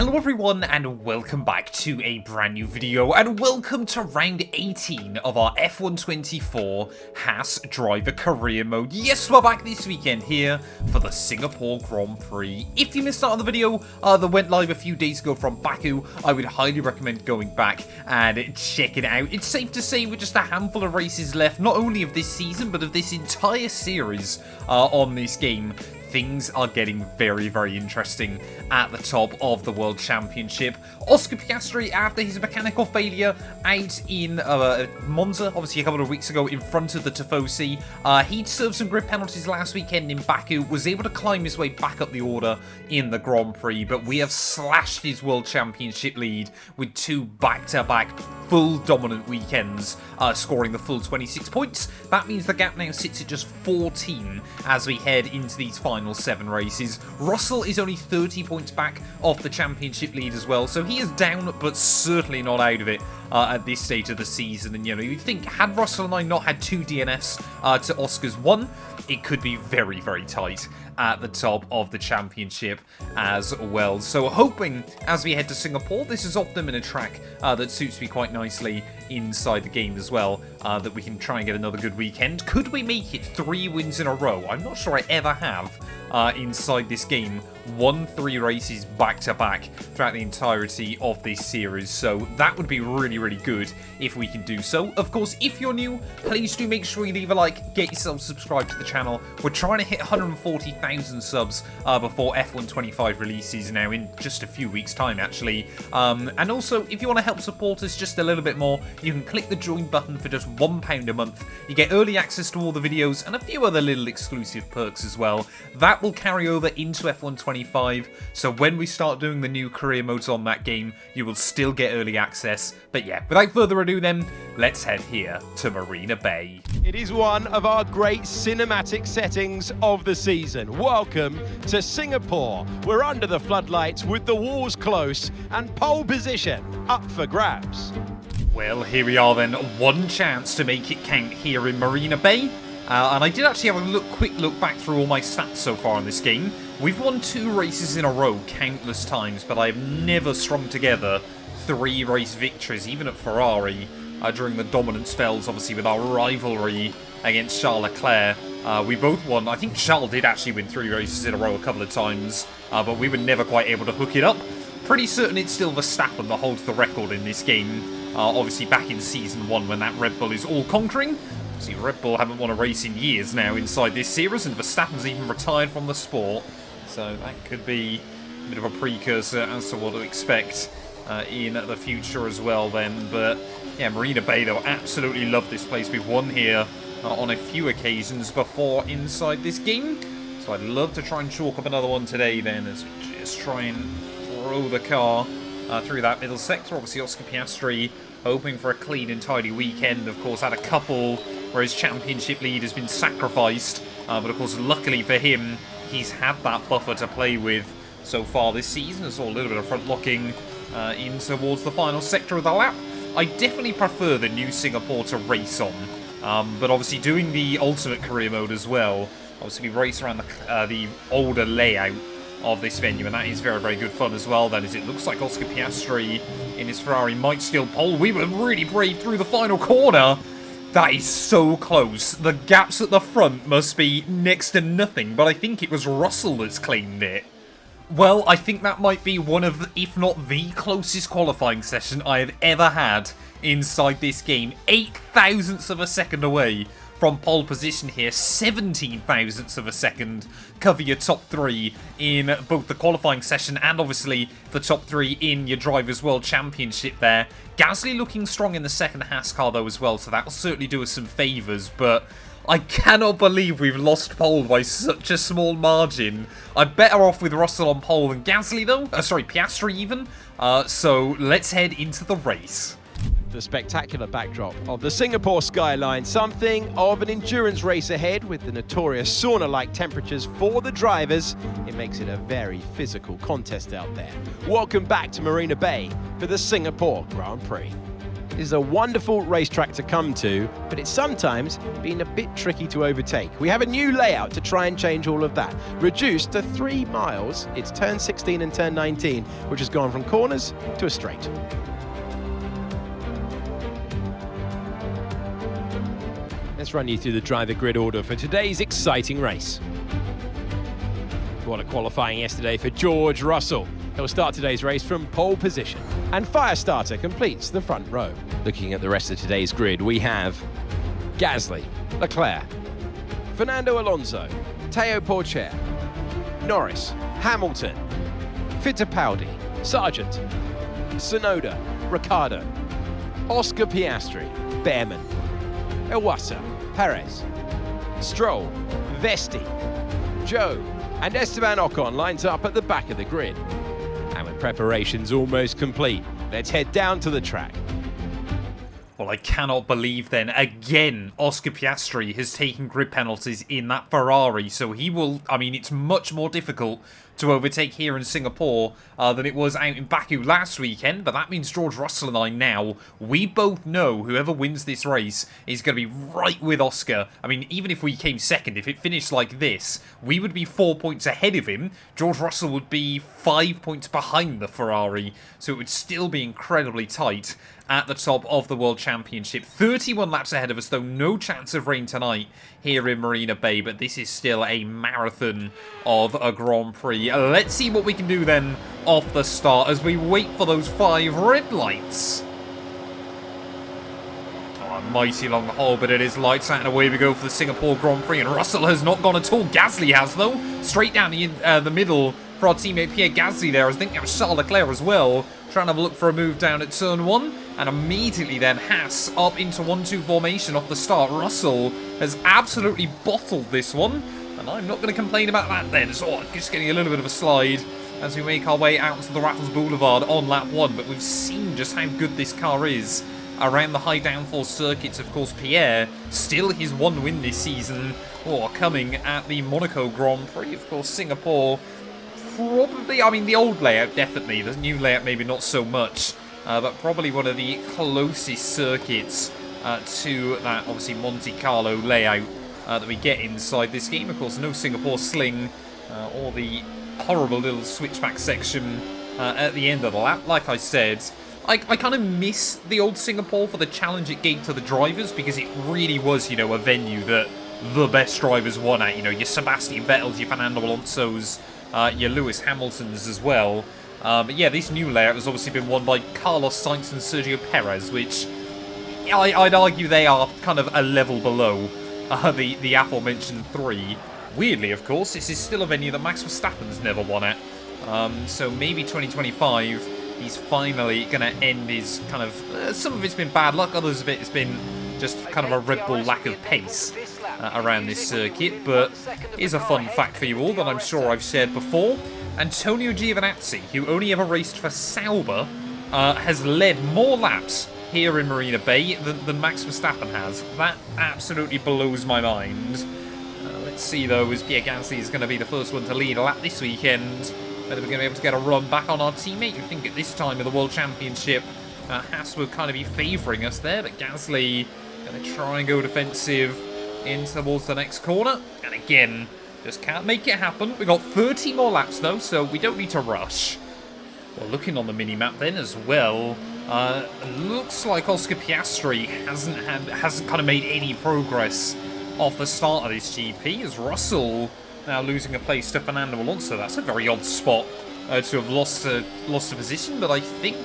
Hello everyone and welcome back to a brand new video and welcome to round 18 of our F124 Haas Driver Career Mode. Yes, we're back this weekend here for the Singapore Grand Prix. If you missed out on the video that went live a few days ago from Baku, I would highly recommend going back and check it out. It's safe to say with just a handful of races left, not only of this season but of this entire series on this game. Things are getting very, very interesting at the top of the World Championship. Oscar Piastri, after his mechanical failure out in Monza, obviously a couple of weeks ago in front of the Tifosi, he'd served some grid penalties last weekend in Baku, was able to climb his way back up the order in the Grand Prix, but we have slashed his World Championship lead with two back-to-back full dominant weekends, scoring the full 26 points. That means the gap now sits at just 14 as we head into these final 7 races. Russell is only 30 points back off the championship lead as well, so he is down but certainly not out of it at this stage of the season. And you know, you'd think had Russell and I not had 2 DNFs to Oscar's 1, it could be very, very tight at the top of the championship as well. So hoping as we head to Singapore, this is often been a track that suits me quite nicely inside the game as well, that we can try and get another good weekend. Could we make it 3 wins in a row? I'm not sure I ever have inside this game won 3 races back-to-back throughout the entirety of this series, so that would be really, really good if we can do so. Of course, if you're new, please do make sure you leave a like, get yourself subscribed to the channel. We're trying to hit 140,000 subs before F125 releases now in just a few weeks' time, actually. And also, if you want to help support us just a little bit more, you can click the join button for just £1 a month. You get early access to all the videos and a few other little exclusive perks as well. That will carry over into F125, so when we start doing the new career modes on that game, you will still get early access. But yeah, without further ado then, let's head here to Marina Bay. It is one of our great cinematic settings of the season. Welcome to Singapore. We're under the floodlights with the walls close and pole position up for grabs. Well, here we are then, one chance to make it count here in Marina Bay. And I did actually have a quick look back through all my stats so far in this game. We've won 2 races in a row countless times, but I've never strung together 3 race victories, even at Ferrari, during the dominant spells, obviously with our rivalry against Charles Leclerc. We both won. I think Charles did actually win 3 races in a row a couple of times, but we were never quite able to hook it up. Pretty certain it's still Verstappen that holds the record in this game, obviously back in Season 1 when that Red Bull is all-conquering. See, Red Bull haven't won a race in years now inside this series, and Verstappen's even retired from the sport. So that could be a bit of a precursor as to what to expect in the future as well then. But yeah, Marina Bay though, absolutely love this place. We've won here on a few occasions before inside this game. So I'd love to try and chalk up another one today then, as we just try and throw the car through that middle sector. Obviously Oscar Piastri hoping for a clean and tidy weekend. Of course, had a couple where his championship lead has been sacrificed. But of course, luckily for him, he's had that buffer to play with so far this season. I saw a little bit of front locking in towards the final sector of the lap. I definitely prefer the new Singapore to race on. But obviously doing the ultimate career mode as well. Obviously we race around the older layout of this venue, and that is very, very good fun as well then, as it looks like Oscar Piastri in his Ferrari might steal pole. We were really brave through the final corner. That is so close. The gaps at the front must be next to nothing, but I think it was Russell that's claimed it. Well, I think that might be one of, if not the closest qualifying session I have ever had inside this game. 8 thousandths of a second away from pole position here, 17 thousandths of a second. Cover your top 3 in both the qualifying session and obviously the top 3 in your Drivers' World Championship there. Gasly looking strong in the second Haas car though as well, so that will certainly do us some favours, but I cannot believe we've lost pole by such a small margin. I'm better off with Russell on pole than Gasly though, sorry, Piastri even, so let's head into the race. The spectacular backdrop of the Singapore skyline, something of an endurance race ahead with the notorious sauna-like temperatures for the drivers. It makes it a very physical contest out there. Welcome back to Marina Bay for the Singapore Grand Prix. This is a wonderful racetrack to come to, but it's sometimes been a bit tricky to overtake. We have a new layout to try and change all of that. Reduced to 3 miles, it's turn 16 and turn 19, which has gone from corners to a straight. Let's run you through the driver grid order for today's exciting race. What a qualifying yesterday for George Russell. He'll start today's race from pole position. And Firestarter completes the front row. Looking at the rest of today's grid, we have Gasly, Leclerc, Fernando Alonso, Teo Porcher, Norris, Hamilton, Fittipaldi, Sargent, Tsunoda, Ricciardo, Oscar Piastri, Behrman, Iwasa, Perez, Stroll, Vesti, Joe, and Esteban Ocon lines up at the back of the grid. And with preparations almost complete, let's head down to the track. Well, I cannot believe then, again, Oscar Piastri has taken grid penalties in that Ferrari, so he will, I mean, it's much more difficult to overtake here in Singapore than it was out in Baku last weekend, but that means George Russell and I now, we both know whoever wins this race is going to be right with Oscar. I mean, even if we came second, if it finished like this, we would be 4 points ahead of him. George Russell would be 5 points behind the Ferrari, so it would still be incredibly tight at the top of the World Championship. 31 laps ahead of us, though no chance of rain tonight here in Marina Bay, but this is still a marathon of a Grand Prix. Let's see what we can do then off the start as we wait for those 5 red lights. Oh, a mighty long haul, but it is lights out and away we go for the Singapore Grand Prix, and Russell has not gone at all. Gasly has, though. Straight down the middle for our teammate Pierre Gasly there. I think it was Charles Leclerc as well, trying to have a look for a move down at turn 1. And immediately then, Haas up into 1-2 formation off the start. Russell has absolutely bottled this one. And I'm not going to complain about that then. So just getting a little bit of a slide as we make our way out to the Raffles Boulevard on lap 1. But we've seen just how good this car is around the high downforce circuits. Of course, Pierre, still his 1 win this season. Coming at the Monaco Grand Prix. Of course, Singapore, probably, I mean, the old layout, definitely. The new layout, maybe not so much. But probably one of the closest circuits to that, obviously, Monte Carlo layout that we get inside this game. Of course, no Singapore sling or the horrible little switchback section at the end of the lap. Like I said, I kind of miss the old Singapore for the challenge it gave to the drivers, because it really was, you know, a venue that the best drivers won at. You know, your Sebastian Vettels, your Fernando Alonso's, your Lewis Hamilton's as well. But yeah, this new layout has obviously been won by Carlos Sainz and Sergio Perez, which I'd argue they are kind of a level below the aforementioned 3. Weirdly, of course, this is still a venue that Max Verstappen's never won at. So maybe 2025, he's finally going to end his kind of... some of it's been bad luck, others of it has been just kind of a Red Bull lack of pace around this circuit. But here's a fun fact for you all that I'm sure I've shared before. Antonio Giovinazzi, who only ever raced for Sauber, has led more laps here in Marina Bay than Max Verstappen has. That absolutely blows my mind. Let's see, though, as Pierre Gasly is going to be the first one to lead a lap this weekend, whether we're going to be able to get a run back on our teammate. You think at this time of the World Championship, Haas would kind of be favouring us there, but Gasly going to try and go defensive in towards the next corner. And again, just can't make it happen. We've got 30 more laps, though, so we don't need to rush. Well, looking on the mini-map then as well, looks like Oscar Piastri hasn't kind of made any progress off the start of this GP, as Russell now losing a place to Fernando Alonso. That's a very odd spot to have lost a position, but I think,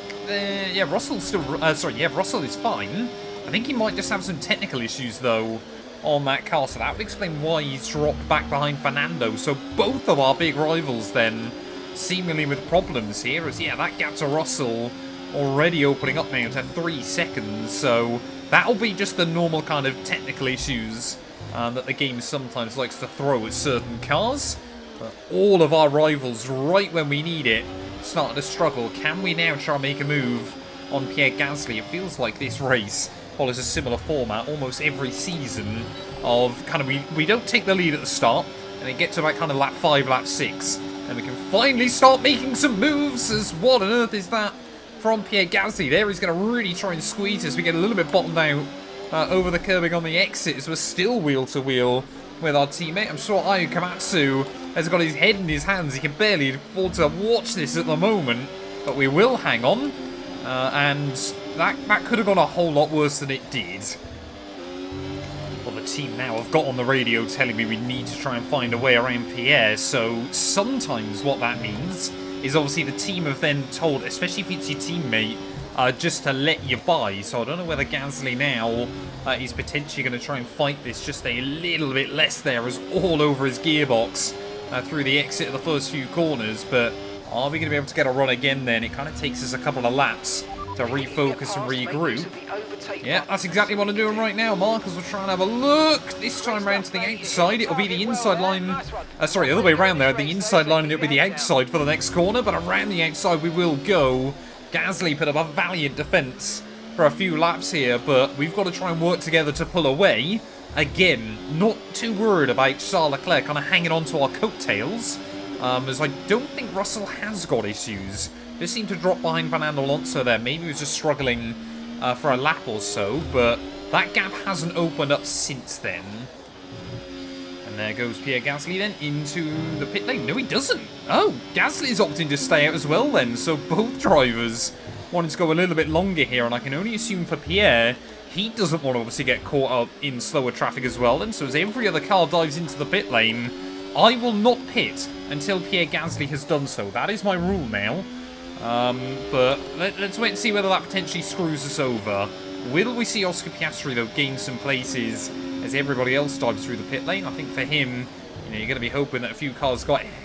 Russell's still, Russell is fine. I think he might just have some technical issues, though, on that car, so that would explain why he's dropped back behind Fernando. So both of our big rivals then seemingly with problems here, as that gap to Russell already opening up now to 3 seconds. So that'll be just the normal kind of technical issues that the game sometimes likes to throw at certain cars. But all of our rivals, right when we need it, starting to struggle. Can we now try and make a move on Pierre Gasly? It feels like this race follows a similar format almost every season of kind of we don't take the lead at the start and then get to about kind of lap 5, lap 6, and we can finally start making some moves. As what on earth is that from Pierre Gasly there. He's going to really try and squeeze us. We get a little bit bottomed out over the curbing on the exits. We're still wheel-to-wheel with our teammate. I'm sure Ayu Komatsu has got his head in his hands. He can barely afford to watch this at the moment, but we will hang on. And that could have gone a whole lot worse than it did. Well, the team now have got on the radio telling me we need to try and find a way around Pierre. So sometimes what that means is obviously the team have then told, especially if it's your teammate, just to let you by. So I don't know whether Gasly now is potentially going to try and fight this just a little bit less there, as all over his gearbox through the exit of the first few corners. But are we going to be able to get a run again then? It kind of takes us a couple of laps to refocus and regroup. Yeah, that's exactly what I'm doing right now, Mark, as we're trying to have a look. This time round to the outside, it'll be the inside line. Sorry, the other way around there. The inside line and it'll be the outside for the next corner, but around the outside we will go. Gasly put up a valiant defence for a few laps here, but we've got to try and work together to pull away. Again, not too worried about Charles Leclerc kind of hanging on to our coattails, as I don't think Russell has got issues. Just seemed to drop behind Fernando Alonso there. Maybe he was just struggling for a lap or so, but that gap hasn't opened up since then. And there goes Pierre Gasly then into the pit lane. No, he doesn't. Oh, Gasly's opting to stay out as well then. So both drivers wanted to go a little bit longer here, and I can only assume for Pierre, he doesn't want to obviously get caught up in slower traffic as well. And so as every other car dives into the pit lane, I will not pit until Pierre Gasly has done so. That is my rule now. But let's wait and see whether that potentially screws us over. Will we see Oscar Piastri, though, gain some places as everybody else dives through the pit lane? I think for him, you're going to be hoping that a few cars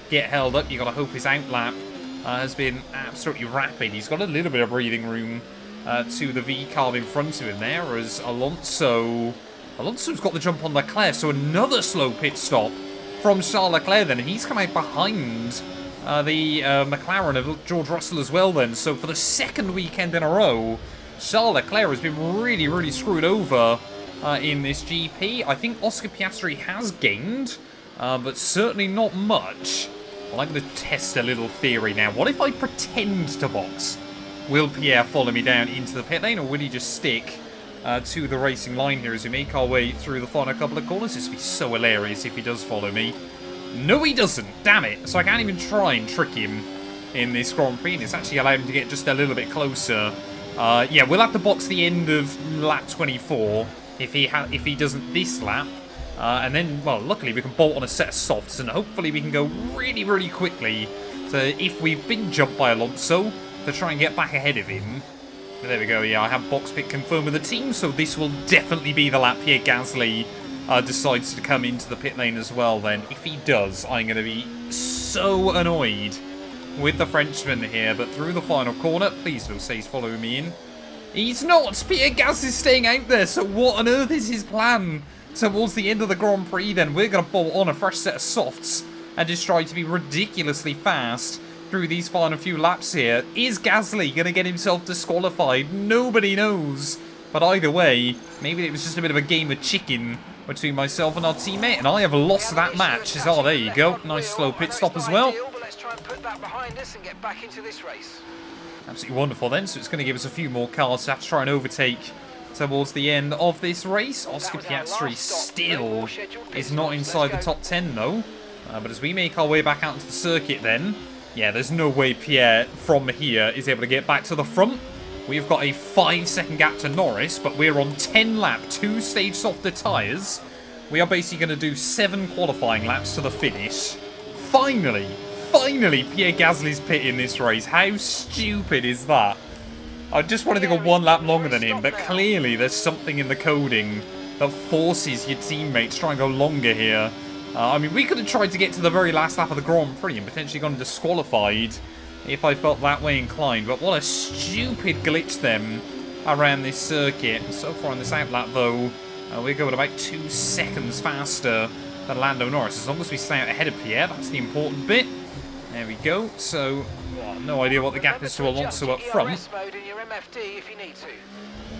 get held up. You've got to hope his outlap has been absolutely rapid. He's got a little bit of breathing room to the V car in front of him there, as Alonso's got the jump on Leclerc. So another slow pit stop from Charles Leclerc then, and he's come out behind the McLaren of George Russell as well then. So for the second weekend in a row, Charles Leclerc has been really, really screwed over in this GP. I think Oscar Piastri has gained, but certainly not much. Well, I'm going to test a little theory now. What if I pretend to box? Will Pierre follow me down into the pit lane, or will he just stick to the racing line here as we make our way through the final couple of corners? This would be so hilarious if he does follow me. No, he doesn't. Damn it. So I can't even try and trick him in this Grand Prix, and it's actually allowed him to get just a little bit closer. Yeah, we'll have to box the end of lap 24 if he doesn't this lap. And then, well, luckily we can bolt on a set of softs, and hopefully we can go really, really quickly to, if we've been jumped by Alonso, to try and get back ahead of him. But there we go. Yeah, I have box pit confirmed with the team, so this will definitely be the lap Pierre Gasly decides to come into the pit lane as well then. If he does, I'm going to be so annoyed with the Frenchman here. But through the final corner, please don't say he's following me in. He's not! Pierre Gasly is staying out there, so what on earth is his plan towards the end of the Grand Prix then? We're going to bolt on a fresh set of softs and just try to be ridiculously fast through these final few laps here. Is Gasly going to get himself disqualified? Nobody knows. But either way, maybe it was just a bit of a game of chicken between myself and our teammate, and I have lost that match. Oh, there you go. Nice slow pit stop as well. Absolutely wonderful then. So it's going to give us a few more cars to have to try and overtake towards the end of this race. Oscar Piastri still is not inside the top 10 though. But as we make our way back out into the circuit then, yeah, there's no way Pierre from here is able to get back to the front. We've got a 5-second gap to Norris, but we're on 10 lap, 2-stage softer tyres. We are basically going to do 7 qualifying laps to the finish. Finally, Pierre Gasly's pit in this race. How stupid is that? I just wanted to go 1 lap longer than him, but clearly there's something in the coding that forces your teammates to try and go longer here. I mean, we could have tried to get to the very last lap of the Grand Prix and potentially gone disqualified if I felt that way inclined. But what a stupid glitch then around this circuit. So far in this outlap, though, we're going about 2 seconds faster than Lando Norris. As long as we stay out ahead of Pierre, that's the important bit. There we go. So, well, no idea what the gap is to Alonso up front.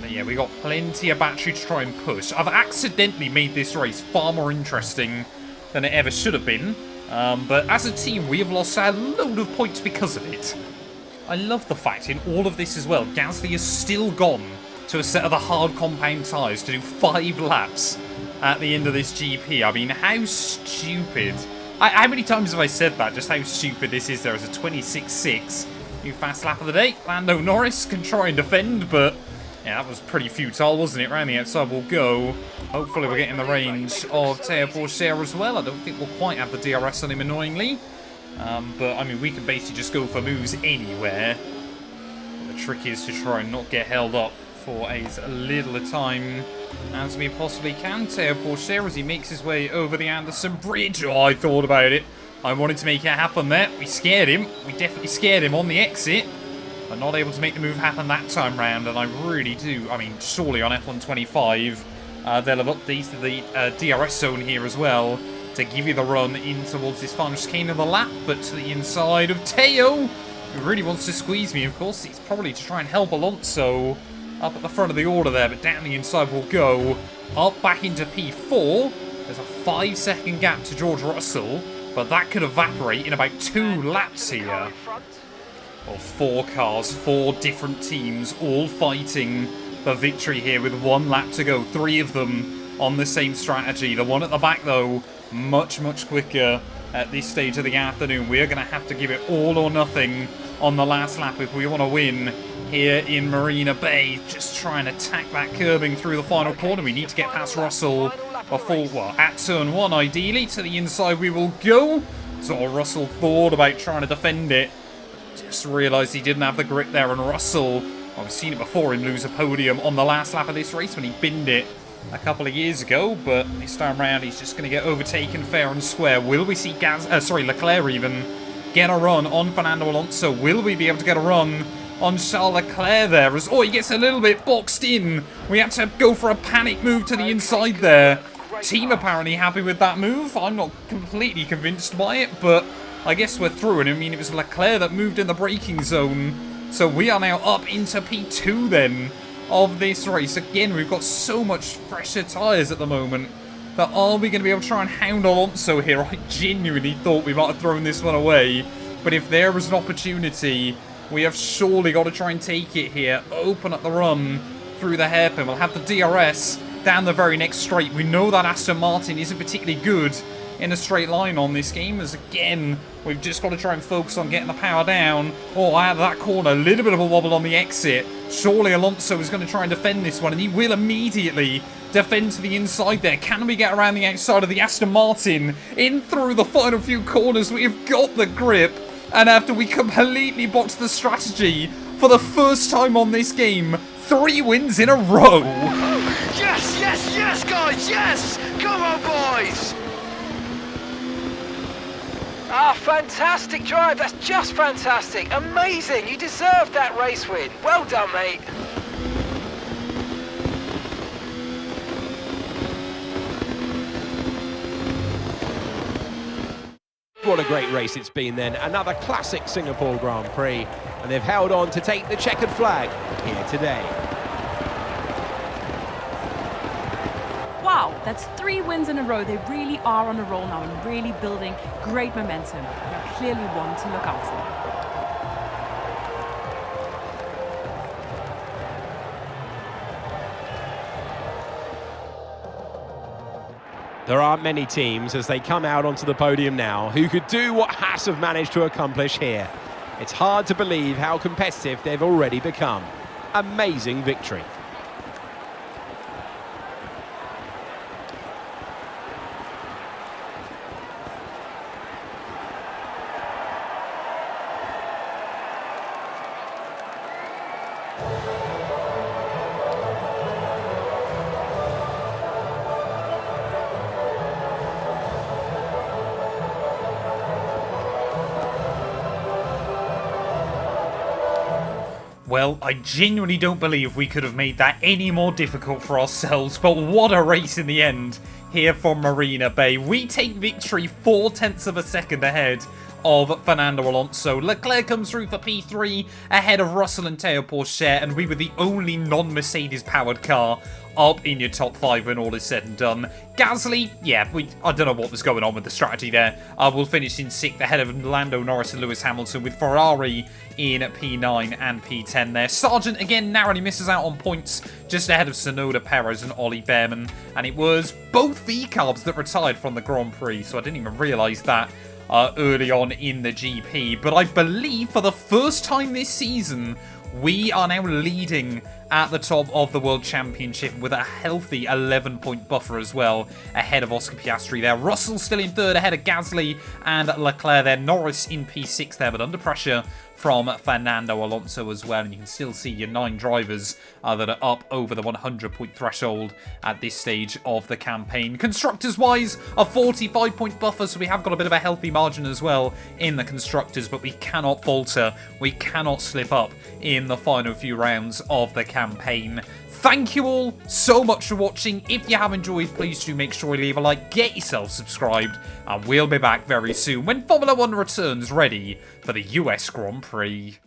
But yeah, we got plenty of battery to try and push. I've accidentally made this race far more interesting than it ever should have been. But as a team, we have lost a load of points because of it. I love the fact in all of this as well, Gasly has still gone to a set of the hard compound tyres to do 5 laps at the end of this GP. I mean, how stupid. How many times have I said that? Just how stupid this is. There is a 26.6. New fast lap of the day. Lando Norris can try and defend, but yeah, that was pretty futile, wasn't it? Round the outside we'll go. Hopefully we're getting the range of TR120 as well. I don't think we'll quite have the DRS on him, annoyingly. But, I mean, we can basically just go for moves anywhere. But the trick is to try and not get held up for as little a time as we possibly can. TR120 as he makes his way over the Anderson Bridge. Oh, I thought about it. I wanted to make it happen there. We scared him. We definitely scared him on the exit. But not able to make the move happen that time round. And I really do. I mean, surely on F125, they'll have updated the DRS zone here as well to give you the run in towards this final chicane of the lap. But to the inside of Teo, who really wants to squeeze me, of course. It's probably to try and help Alonso up at the front of the order there. But down the inside we'll go. Up back into P4. There's a 5-second gap to George Russell. But that could evaporate in about 2 laps here. Well, 4 cars, 4 different teams, all fighting for victory here with 1 lap to go. 3 of them on the same strategy. The one at the back, though, much, much quicker at this stage of the afternoon. We're going to have to give it all or nothing on the last lap if we want to win here in Marina Bay. Just try and attack that curbing through the final corner. We need to get past Russell before, well, at turn 1 ideally. To the inside we will go. So Russell thought about trying to defend it. Just realised he didn't have the grip there, and Russell, well, we've seen it before him lose a podium on the last lap of this race when he binned it a couple of years ago, but this time round he's just going to get overtaken fair and square. Will we see Leclerc even get a run on Fernando Alonso? Will we be able to get a run on Charles Leclerc there? As, oh, he gets a little bit boxed in. We had to go for a panic move to the inside there. Team apparently happy with that move. I'm not completely convinced by it, but I guess we're through. And I mean, it was Leclerc that moved in the braking zone. So we are now up into P2 then of this race. Again, we've got so much fresher tyres at the moment. But are we going to be able to try and hound Alonso here? I genuinely thought we might have thrown this one away. But if there was an opportunity, we have surely got to try and take it here. Open up the run through the hairpin. We'll have the DRS down the very next straight. We know that Aston Martin isn't particularly good in a straight line on this game, as again, we've just got to try and focus on getting the power down. Oh, out of that corner, a little bit of a wobble on the exit. Surely Alonso is going to try and defend this one, and he will immediately defend to the inside there. Can we get around the outside of the Aston Martin in through the final few corners? We've got the grip, and after we completely botched the strategy for the first time on this game, 3 wins in a row. Yes, yes, yes, guys, yes! Come on, boys! Ah, fantastic drive. That's just fantastic. Amazing. You deserved that race win. Well done, mate. What a great race it's been then. Another classic Singapore Grand Prix. And they've held on to take the checkered flag here today. Wow, that's 3 wins in a row. They really are on a roll now and really building great momentum. They're clearly one to look out for. There aren't many teams as they come out onto the podium now who could do what Haas have managed to accomplish here. It's hard to believe how competitive they've already become. Amazing victory. Well, I genuinely don't believe we could have made that any more difficult for ourselves, but what a race in the end here from Marina Bay. We take victory 0.4 of a second ahead of Fernando Alonso. Leclerc comes through for P3 ahead of Russell and Teo Pourchaire, and we were the only non-Mercedes powered car up in your top 5 when all is said and done. Gasly, yeah, I don't know what was going on with the strategy there. We'll finish in 6th ahead of Lando Norris and Lewis Hamilton, with Ferrari in P9 and P10 there. Sargent, again, narrowly misses out on points just ahead of Tsunoda, Perez and Ollie Behrman. And it was both V-carbs that retired from the Grand Prix, so I didn't even realise that early on in the GP. But I believe for the first time this season, we are now leading at the top of the World Championship with a healthy 11-point buffer as well, ahead of Oscar Piastri there. Russell still in 3rd ahead of Gasly and Leclerc there. Norris in P6 there, but under pressure from Fernando Alonso as well. And you can still see your 9 drivers that are up over the 100-point threshold at this stage of the campaign. Constructors-wise, a 45-point buffer, so we have got a bit of a healthy margin as well in the Constructors, but we cannot falter. We cannot slip up in the final few rounds of the campaign. Thank you all so much for watching. If you have enjoyed, please do make sure you leave a like, get yourself subscribed, and we'll be back very soon when Formula 1 returns ready for the US Grand Prix.